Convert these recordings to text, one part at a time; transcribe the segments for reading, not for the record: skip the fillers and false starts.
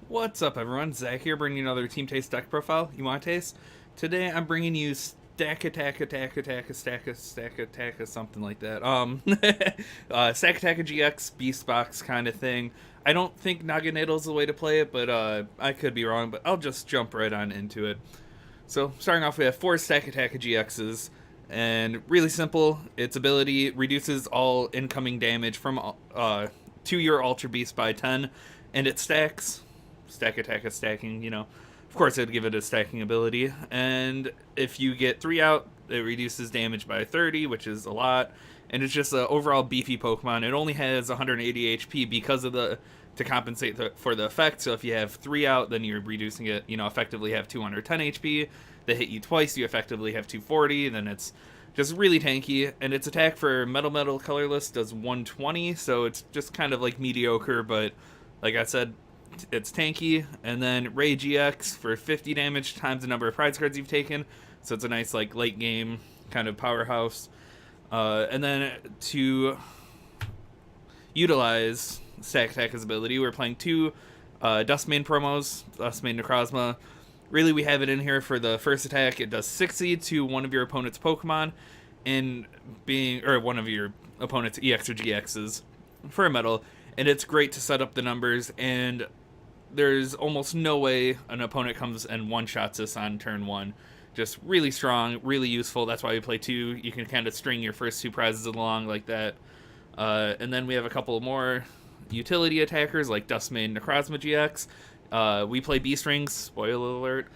What's up, everyone? Zach here, bringing you another Team Taste deck profile. You want taste? Today, I'm bringing you Stakataka, something like that. Stakataka GX Beast Box kind of thing. I don't think Naganadle's the way to play it, but I could be wrong. But I'll just jump right on into it. So, starting off, we have 4 Stakataka GXs. And really simple, its ability reduces all incoming damage from to your Ultra Beast by 10, and it stacks. Stakataka stacking, Of course, it'd give it a stacking ability. And if you get 3 out, it reduces damage by 30, which is a lot. And it's just an overall beefy Pokemon. It only has 180 HP because of to compensate for the effect. So if you have 3 out, then you're reducing it, effectively have 210 HP. They hit you twice, you effectively have 240. Then it's just really tanky. And its attack for Metal Colorless does 120. So it's just kind of like mediocre, but like I said, it's tanky. And then Ray GX for 50 damage times the number of prize cards you've taken. So it's a nice like late game kind of powerhouse. And then to utilize Stakataka's ability, we're playing 2 Dustmane promos, Dustmane Necrozma. Really, we have it in here for the first attack. It does 60 to one of your opponent's Pokemon, or one of your opponent's EX or GXs for a metal. And it's great to set up the numbers, and there's almost no way an opponent comes and one-shots us on turn 1. Just really strong, really useful. That's why we play 2. You can kind of string your first 2 prizes along like that. And then we have a couple more utility attackers like Dustmane Necrozma GX. We play Beast Rings, spoiler alert,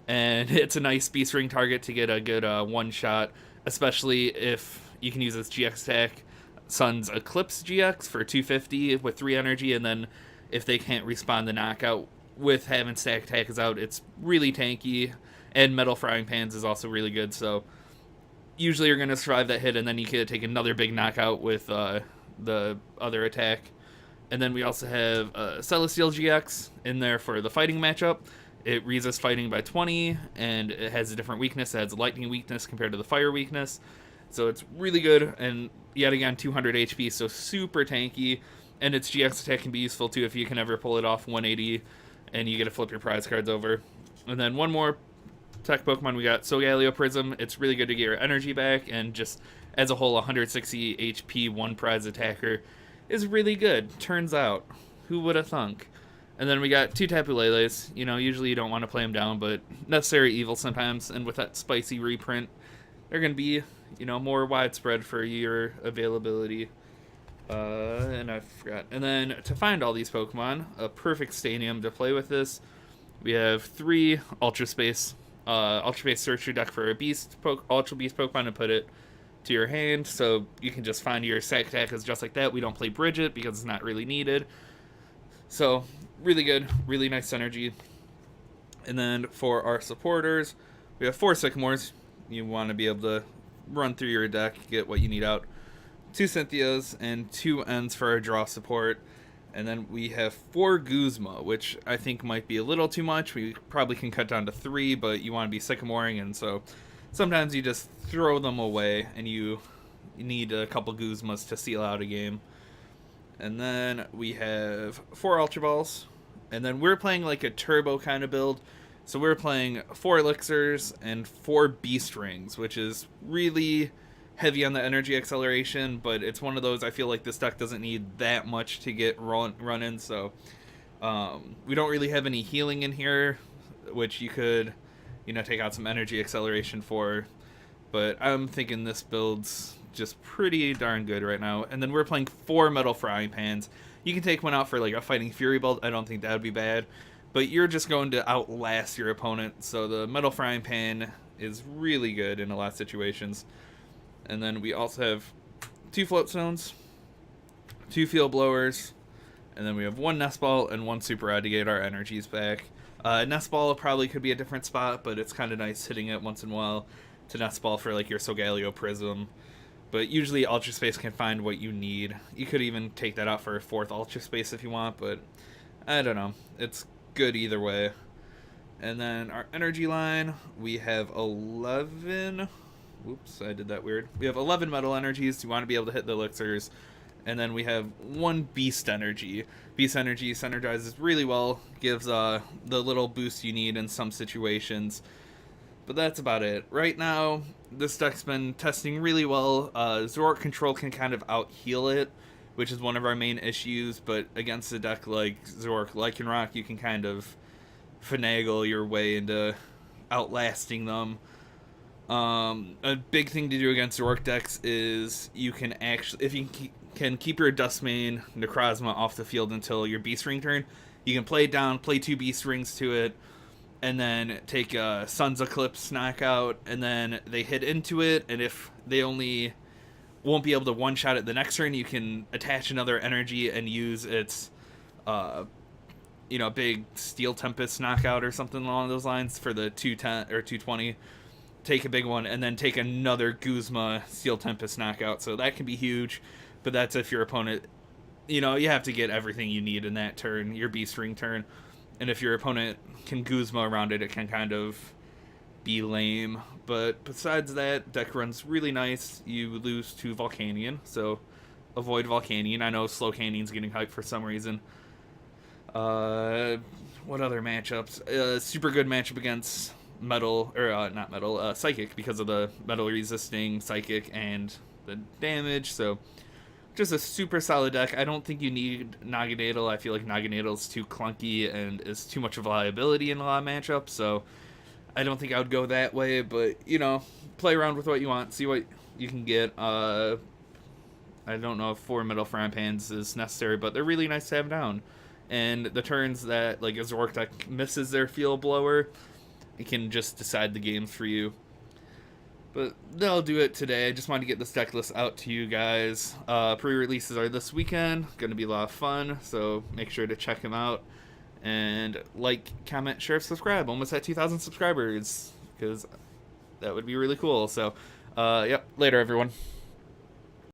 and it's a nice Beast Ring target to get a good one-shot, especially if you can use this GX attack. Sun's Eclipse GX for 250 with 3 energy, and then if they can't respawn the knockout with having Stakataka out, it's really tanky. And Metal Frying Pans is also really good, so usually you're going to survive that hit, and then you can take another big knockout with the other attack. And then we also have Celestial GX in there for the fighting matchup. It resists fighting by 20, and it has a different weakness. It has a lightning weakness compared to the fire weakness. So it's really good, and yet again, 200 HP, so super tanky. And its GX attack can be useful too if you can ever pull it off 180, and you get to flip your prize cards over. And then one more tech Pokemon, we got Solgaleo Prism. It's really good to get your energy back, and just as a whole, 160 HP, 1 prize attacker is really good, turns out. Who would have thunk? And then we got 2 Tapu Leles. Usually you don't want to play them down, but necessary evil sometimes, and with that spicy reprint, they're going to be, more widespread for your availability. And I forgot. And then to find all these Pokemon, a perfect stadium to play with this, we have 3 Ultra Space Searcher deck for a Ultra Beast Pokemon and put it to your hand, so you can just find your Stakatakas just like that. We don't play Bridget because it's not really needed. So, really good, really nice synergy. And then for our supporters, we have 4 Sycamores. You want to be able to run through your deck, get what you need out. 2 Cynthias and 2 Ents for our draw support. And then we have 4 Guzma, which I think might be a little too much. We probably can cut down to 3, but you want to be Sycamoring, and so sometimes you just throw them away, and you need a couple Guzmas to seal out a game. And then we have 4 Ultra Balls, and then we're playing like a turbo kind of build. So we're playing 4 Elixirs and 4 Beast Rings, which is really heavy on the energy acceleration, but it's one of those I feel like this deck doesn't need that much to get running, so we don't really have any healing in here, which you could, take out some energy acceleration for, but I'm thinking this build's just pretty darn good right now. And then we're playing 4 Metal Frying Pans. You can take one out for like a Fighting Fury build. I don't think that would be bad, but you're just going to outlast your opponent, so the Metal Frying Pan is really good in a lot of situations. And then we also have 2 Float Stones, 2 Field Blowers, and then we have 1 Nest Ball and 1 Super Rod to get our energies back. Nest Ball probably could be a different spot, but it's kind of nice hitting it once in a while to Nest Ball for like your Solgaleo Prism. But usually Ultra Space can find what you need. You could even take that out for a 4th Ultra Space if you want, but I don't know. It's good either way. And then our energy line, we have 11... Whoops, I did that weird. We have 11 Metal Energies. You want to be able to hit the Elixirs and then we have 1 Beast Energy. Beast Energy synergizes really well, gives the little boost you need in some situations. But that's about it. Right now, this deck's been testing really well. Zork control can kind of out-heal it, which is one of our main issues, but against a deck like Zork, Lycanroc, you can kind of finagle your way into outlasting them. A big thing to do against Zork decks is you can actually, if you can keep your Dustmane Necrozma off the field until your Beast Ring turn, you can play it down, play 2 Beast Rings to it, and then take a Sun's Eclipse knockout, and then they hit into it, and if they only won't be able to one-shot it the next turn, you can attach another energy and use its big Steel Tempest knockout or something along those lines for the 210 or 220. Take a big one, and then take another Guzma Steel Tempest knockout, so that can be huge, but that's if your opponent, you have to get everything you need in that turn, your Beast Ring turn. And if your opponent can Guzma around it, it can kind of be lame. But besides that, deck runs really nice. You lose to Volcanion, so avoid Volcanion. I know Slowcanion's getting hyped for some reason. What other matchups? Super good matchup against Psychic, because of the metal resisting Psychic and the damage. So just a super solid deck. I don't think you need Naganadel. I feel like Naganadel too clunky and is too much of a liability in a lot of matchups, so I don't think I would go that way, but, play around with what you want, see what you can get. I don't know if 4 Metal Frying Pans is necessary, but they're really nice to have down. And the turns that, like, a Zork deck misses their Field Blower, it can just decide the games for you. But that'll do it today. I just wanted to get this deck list out to you guys. Pre-releases are this weekend. Going to be a lot of fun, so make sure to check them out. And like, comment, share, subscribe. Almost at 2,000 subscribers, because that would be really cool. So, yep, later everyone.